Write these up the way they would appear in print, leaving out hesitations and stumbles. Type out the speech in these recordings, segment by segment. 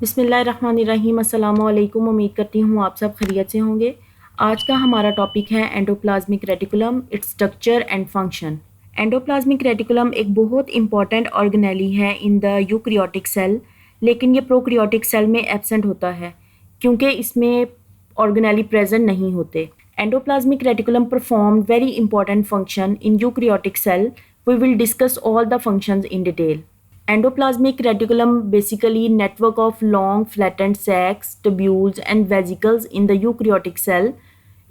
बिस्मिल्लाहिर्रहमानिर्रहीम अस्सलामु अलैकुम। उम्मीद करती हूँ आप सब खैरियत से होंगे। आज का हमारा टॉपिक है endoplasmic reticulum, its structure and function. Endoplasmic reticulum एक बहुत इंपॉर्टेंट ऑर्गेनेली है इन द यूकैरियोटिक सेल, लेकिन ये प्रोकैरियोटिक सेल में एब्सेंट होता है क्योंकि इसमें ऑर्गेनेली प्रेजेंट नहीं होते। Endoplasmic reticulum perform very important function in eukaryotic cell. We will discuss all the functions in detail. Endoplasmic reticulum basically network of long flattened sacs, tubules and vesicles in the eukaryotic cell।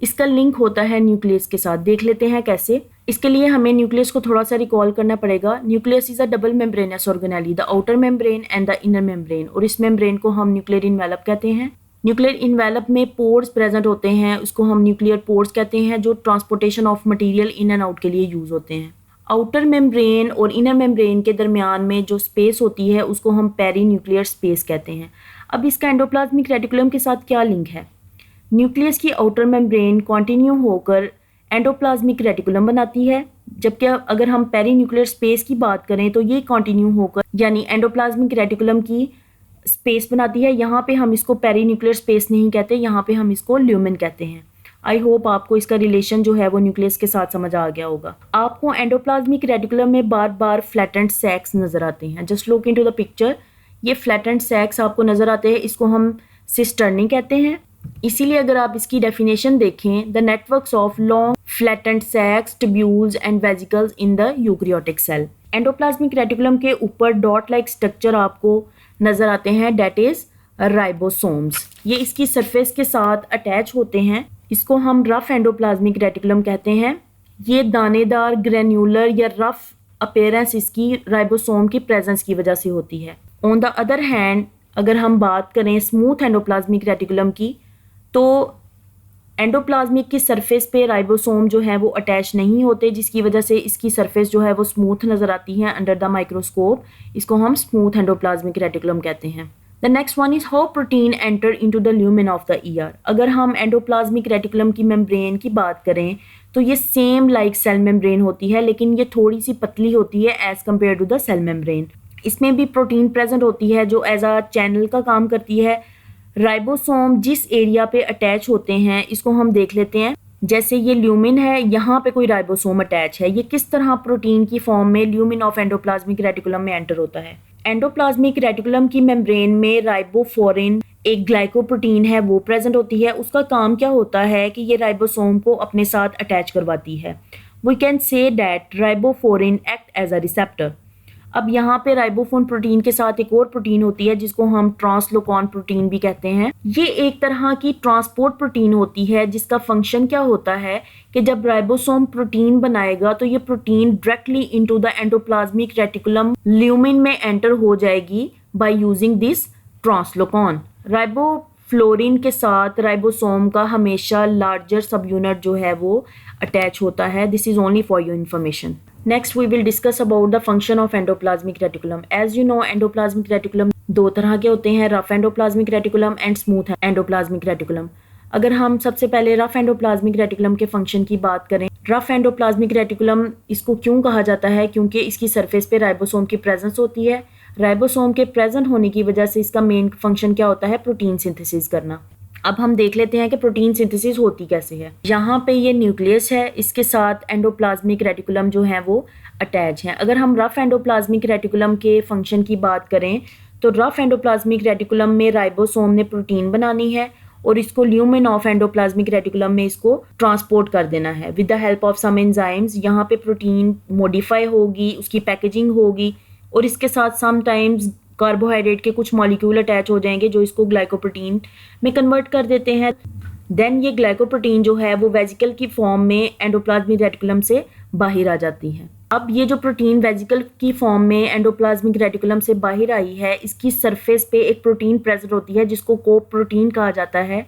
इसका link होता है nucleus के साथ। देख लेते हैं कैसे। इसके लिए हमें न्यूक्लियस को थोड़ा सा रिकॉल करना पड़ेगा। Nucleus is a double membranous organelle, the outer membrane and the inner membrane, और इस मेम्ब्रेन को हम न्यूक्लियर इन्वेलप कहते हैं। न्यूक्लियर इन्वेलप में पोर्स प्रेजेंट होते हैं, उसको हम न्यूक्लियर पोर्स कहते हैं, जो transportation of material in and out के लिए यूज होते हैं। आउटर मेम्ब्रेन और इनर मेम्ब्रेन के दरमियान में जो स्पेस होती है उसको हम पेरी न्यूक्लियर स्पेस कहते हैं। अब इसका एंडोप्लाज्मिक रेटिकुलम के साथ क्या लिंक है? न्यूक्लियस की आउटर मेम्ब्रेन कंटिन्यू होकर एंडोप्लाज्मिक रेटिकुलम बनाती है, जबकि अगर हम पेरी न्यूक्लियर स्पेस की बात करें तो ये कंटिन्यू होकर यानी एंडोप्लाज्मिक रेटिकुलम की स्पेस बनाती है। यहाँ पे हम इसको पेरी न्यूक्लियर स्पेस नहीं कहते, यहाँ पे हम इसको ल्यूमेन कहते हैं। आई होप आपको इसका रिलेशन जो है वो न्यूक्लियस के साथ समझ आ गया होगा। आपको एंडोप्लाज्मिक रेटिकुलम में बार बार फ्लैटेंड सैक्स नजर आते हैं। Just look into the picture. ये फ्लैटेंड सैक्स आपको नजर आते हैं, इसको हम सिस्टर्नी कहते हैं। इसीलिए अगर आप इसकी डेफिनेशन देखें, the networks of long flattened sacs, tubules and vesicles in the eukaryotic cell. Endoplasmic reticulum के ऊपर डॉट लाइक स्ट्रक्चर आपको नजर आते हैं, डेट इज राइबोसोम्स। ये इसकी सरफेस के साथ अटैच होते हैं। इसको हम रफ एंडोप्लाज्मिक रेटिकुलम कहते हैं। ये दानेदार, ग्रेन्यूलर या रफ अपीयरेंस इसकी राइबोसोम की प्रेजेंस की वजह से होती है। ऑन द अदर हैंड अगर हम बात करें स्मूथ एंडोप्लाज्मिक रेटिकुलम की, तो एंडोप्लाज्मिक की सरफेस पे राइबोसोम जो है वो अटैच नहीं होते, जिसकी वजह से इसकी सरफेस जो है वो स्मूथ नज़र आती है अंडर द माइक्रोस्कोप। इसको हम स्मूथ एंडोप्लाज्मिक रेटिकुलम कहते हैं। The next one is how protein enter into the lumen of the year. अगर हम एंडोप्लाज्मिक रेटिकुलम की मेम्ब्रेन की बात करें तो ये सेम लाइक सेल मेम्ब्रेन होती है, लेकिन ये थोड़ी सी पतली होती है as compare to the cell membrane. इसमें भी प्रोटीन प्रेजेंट होती है जो एज अ चैनल का काम करती है। राइबोसोम जिस एरिया पे अटैच होते हैं इसको हम देख लेते हैं। जैसे ये ल्यूमिन है, यहाँ पे कोई राइबोसोम अटैच है। ये किस तरह प्रोटीन की फॉर्म में ल्यूमिन ऑफ एंडोप्लाज्मिक रेटिकुलम में एंटर होता है। एंडोप्लाज्मिक रेटिकुलम की मेम्ब्रेन में राइबोफोरिन एक ग्लाइकोप्रोटीन है, वो प्रेजेंट होती है। उसका काम क्या होता है कि ये राइबोसोम को अपने साथ अटैच करवाती है। We can say that ribophorin act as a receptor. अब यहाँ पे राइबोफोन प्रोटीन के साथ एक और प्रोटीन होती है जिसको हम ट्रांसलोकॉन प्रोटीन भी कहते हैं। ये एक तरह की ट्रांसपोर्ट प्रोटीन होती है जिसका फंक्शन क्या होता है कि जब राइबोसोम प्रोटीन बनाएगा तो ये protein directly into the endoplasmic reticulum lumen में एंटर हो जाएगी बाय यूजिंग दिस ट्रांसलोकॉन। राइबोफ्लोरिन के साथ राइबोसोम का हमेशा लार्जर सब यूनिट जो है वो अटैच होता है। This is only for your information. Next we will discuss about the function of endoplasmic reticulum. As you know, endoplasmic reticulum दो तरह के होते हैं, rough endoplasmic reticulum and smooth endoplasmic reticulum. अगर हम सबसे पहले रफ एंडोप्लाज्मिक रेटिकुलम के फंक्शन की बात करें, रफ एंडोप्लाज्मिक रेटिकुलम इसको क्यों कहा जाता है? क्योंकि इसकी सरफेस पे राइबोसोम की प्रेजेंस होती है। राइबोसोम के प्रेजेंट होने की वजह से इसका मेन फंक्शन क्या होता है? प्रोटीन सिंथेसिस करना। अब हम देख लेते हैं कि प्रोटीन सिंथेसिस होती कैसे है। यहाँ पे ये न्यूक्लियस है, इसके साथ एंडोप्लाज्मिक रेटिकुलम जो है वो अटैच है। अगर हम रफ एंडोप्लाज्मिक रेटिकुलम के फंक्शन की बात करें तो रफ एंडोप्लाज्मिक रेटिकुलम में राइबोसोम ने प्रोटीन बनानी है और इसको ल्यूमेन ऑफ एंडोप्लाज्मिक रेटिकुलम में इसको ट्रांसपोर्ट कर देना है with the help of some enzymes. यहाँ पे प्रोटीन मॉडिफाई होगी, उसकी पैकेजिंग होगी और इसके साथ समटाइम्स कार्बोहाइड्रेट के कुछ मॉलिक्यूल अटैच हो जाएंगे जो इसको ग्लाइकोप्रोटीन में कन्वर्ट कर देते हैं। देन ये ग्लाइकोप्रोटीन जो है वो वेजिकल की फॉर्म में एंडोप्लाज्मिक रेटिकुलम से बाहर आ जाती है। अब ये जो प्रोटीन वेजिकल की फॉर्म में एंडोप्लाज्मिक रेटिकुलम से बाहर आई है, इसकी सरफेस पे एक प्रोटीन प्रेजेंट होती है जिसको कोप प्रोटीन कहा जाता है।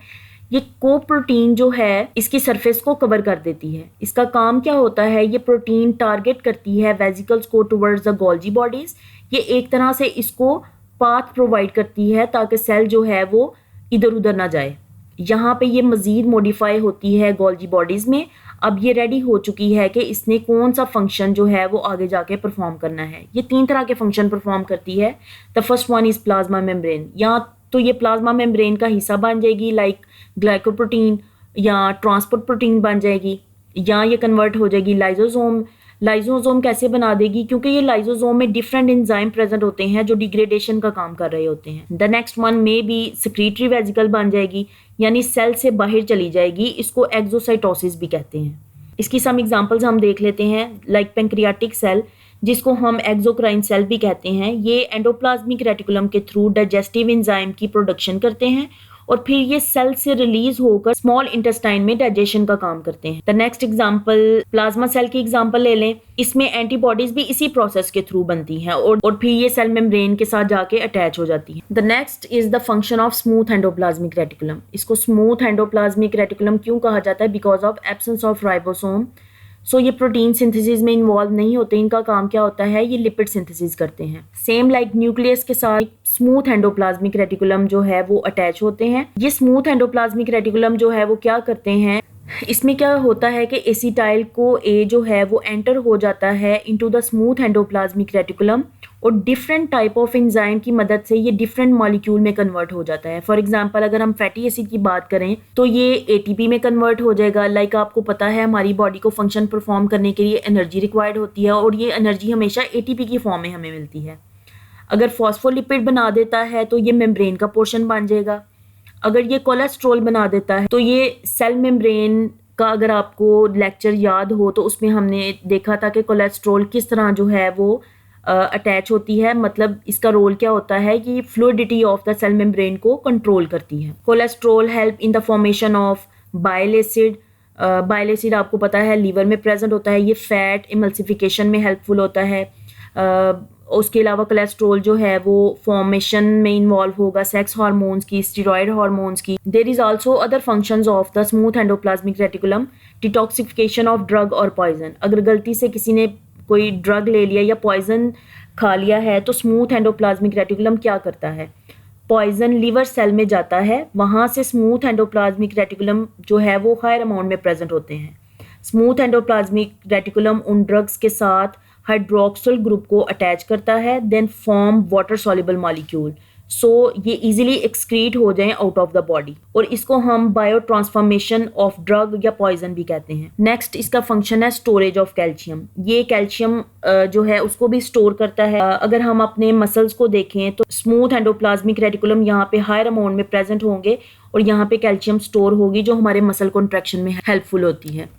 ये कोप प्रोटीन जो है इसकी सरफेस को कवर कर देती है। इसका काम क्या होता है? ये प्रोटीन टारगेट करती है वेजिकल्स को टुवर्ड्स द गोल्जी बॉडीज। ये एक तरह से इसको पाथ प्रोवाइड करती है ताकि सेल जो है वो इधर उधर ना जाए। यहाँ पे ये मज़ीद मॉडिफाई होती है गोल्जी बॉडीज़ में। अब ये रेडी हो चुकी है कि इसने कौन सा फंक्शन जो है वो आगे जाके परफॉर्म करना है। ये तीन तरह के फंक्शन परफॉर्म करती है। The first one is plasma membrane. यहाँ तो ये प्लाज्मा मेम्ब्रेन का हिस्सा बन जाएगी, लाइक ग्लाइकोप्रोटीन या ट्रांसपोर्ट प्रोटीन बन जाएगी, या ये कन्वर्ट हो जाएगी लाइजोसोम। लाइजोसोम कैसे बना देगी? क्योंकि ये लाइजोसोम में डिफरेंट एंजाइम प्रेजेंट होते हैं जो डिग्रेडेशन का काम कर रहे होते हैं। द नेक्स्ट वन में बी सिक्रीटरी वेजिकल बन जाएगी, यानी सेल से बाहर चली जाएगी। इसको एक्सोसाइटोसिस भी कहते हैं। इसकी सम एग्जांपल्स हम देख लेते हैं, लाइक पेंक्रियाटिक सेल, जिसको हम एक्सोक्राइन सेल भी कहते हैं। ये एंडोप्लाज्मिक रेटिकुलम के थ्रू डाइजेस्टिव एंजाइम की प्रोडक्शन करते हैं और फिर ये सेल से रिलीज होकर स्मॉल इंटेस्टाइन में डाइजेशन का काम करते हैं। The next example plasma cell की एग्जांपल ले लें। इसमें एंटीबॉडीज भी इसी प्रोसेस के थ्रू बनती हैं और फिर ये सेल मेम्ब्रेन के साथ जाके अटैच हो जाती है। The next is the function of smooth endoplasmic reticulum. इसको स्मूथ एंडोप्लाज्मिक रेटिकुलम क्यों कहा जाता है? Because of absence of ribosome. So ये प्रोटीन सिंथेसिस में इन्वॉल्व नहीं होते। इनका काम क्या होता है? ये लिपिड सिंथेसिस करते हैं। सेम लाइक न्यूक्लियस के साथ स्मूथ एंडोप्लाज्मिक रेटिकुलम जो है वो अटैच होते हैं। ये स्मूथ एंडोप्लाज्मिक रेटिकुलम जो है वो क्या करते हैं, इसमें क्या होता है कि एसिटाइल को ए जो है वो एंटर हो जाता है into the smooth endoplasmic reticulum और डिफरेंट टाइप ऑफ एंजाइम की मदद से ये डिफरेंट मॉलिक्यूल में कन्वर्ट हो जाता है। फॉर एग्जांपल अगर हम फैटी एसिड की बात करें तो ये एटीपी में कन्वर्ट हो जाएगा। लाइक आपको पता है हमारी बॉडी को फंक्शन परफॉर्म करने के लिए एनर्जी रिक्वायर्ड होती है और ये एनर्जी हमेशा एटीपी की फॉर्म में हमें मिलती है। अगर फॉस्फोलिपिड बना देता है तो ये मेम्ब्रेन का पोर्शन बन जाएगा। अगर ये कोलेस्ट्रॉल बना देता है तो ये सेल मेम्ब्रेन का, अगर आपको लेक्चर याद हो तो उसमें हमने देखा था कि कोलेस्ट्रॉल किस तरह जो है वो अटैच होती है। मतलब इसका रोल क्या होता है कि fluidity of the cell membrane को कंट्रोल करती है। Cholesterol help in the formation of bile acid. Bile acid आपको पता है लीवर में प्रेजेंट होता है। ये फैट इमल्सिफिकेशन में हेल्पफुल होता है। उसके अलावा कोलेस्ट्रॉल जो है वो फॉर्मेशन में इन्वॉल्व होगा सेक्स हार्मोन्स की, स्टीरॉयड हार्मोन्स की। There is also other functions of the smooth endoplasmic reticulum, detoxification of drug और पॉइजन। अगर गलती से किसी ने कोई ड्रग ले लिया या पॉइजन खा लिया है तो स्मूथ एंडोप्लाज्मिक रेटिकुलम क्या करता है? पॉइजन लिवर सेल में जाता है, वहाँ से स्मूथ एंडोप्लाज्मिक रेटिकुलम जो है वो हायर अमाउंट में प्रेजेंट होते हैं। स्मूथ एंडोप्लाज्मिक रेटिकुलम उन ड्रग्स के साथ हाइड्रोक्सिल ग्रुप को अटैच करता है, then form water soluble molecule, so ये इजीली एक्सक्रीट हो जाएं आउट ऑफ द बॉडी, और इसको हम बायो ट्रांसफॉर्मेशन ऑफ ड्रग या पॉइजन भी कहते हैं। नेक्स्ट इसका फंक्शन है स्टोरेज ऑफ कैल्शियम। ये कैल्शियम जो है उसको भी स्टोर करता है। अगर हम अपने मसल्स को देखें तो स्मूथ एंडोप्लाज्मिक रेटिकुलम यहाँ पे हायर अमाउंट में प्रेजेंट होंगे और यहाँ पे कैल्शियम स्टोर होगी जो हमारे मसल कॉन्ट्रैक्शन में हेल्पफुल होती है।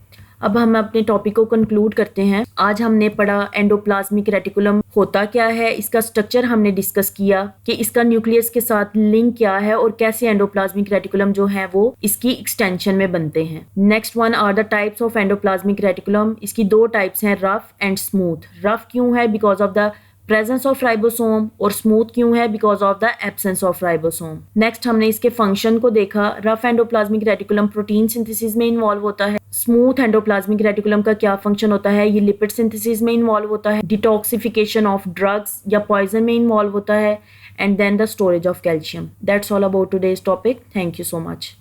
अब हम अपने टॉपिक को कंक्लूड करते हैं। आज हमने पढ़ा एंडोप्लाज्मिक रेटिकुलम होता क्या है, इसका स्ट्रक्चर हमने डिस्कस किया कि इसका न्यूक्लियस के साथ लिंक क्या है और कैसे एंडोप्लाज्मिक रेटिकुलम जो है वो इसकी एक्सटेंशन में बनते हैं। Next one are the types of endoplasmic reticulum. इसकी दो टाइप्स हैं, रफ एंड स्मूथ। रफ क्यों है? Because of the presence of ribosome, और स्मूथ क्यों है? Because of the absence of ribosome. Next हमने इसके फंक्शन को देखा। Rough endoplasmic reticulum protein synthesis में इन्वॉल्व होता है। स्मूथ एंडोप्लाज्मिक रेटिकुलम का क्या फंक्शन होता है? ये लिपिड सिंथेसिस में इन्वॉल्व होता है, डिटॉक्सिफिकेशन ऑफ ड्रग्स या पॉइजन में इन्वॉल्व होता है, and then the storage of calcium. That's all about today's topic. Thank you so much.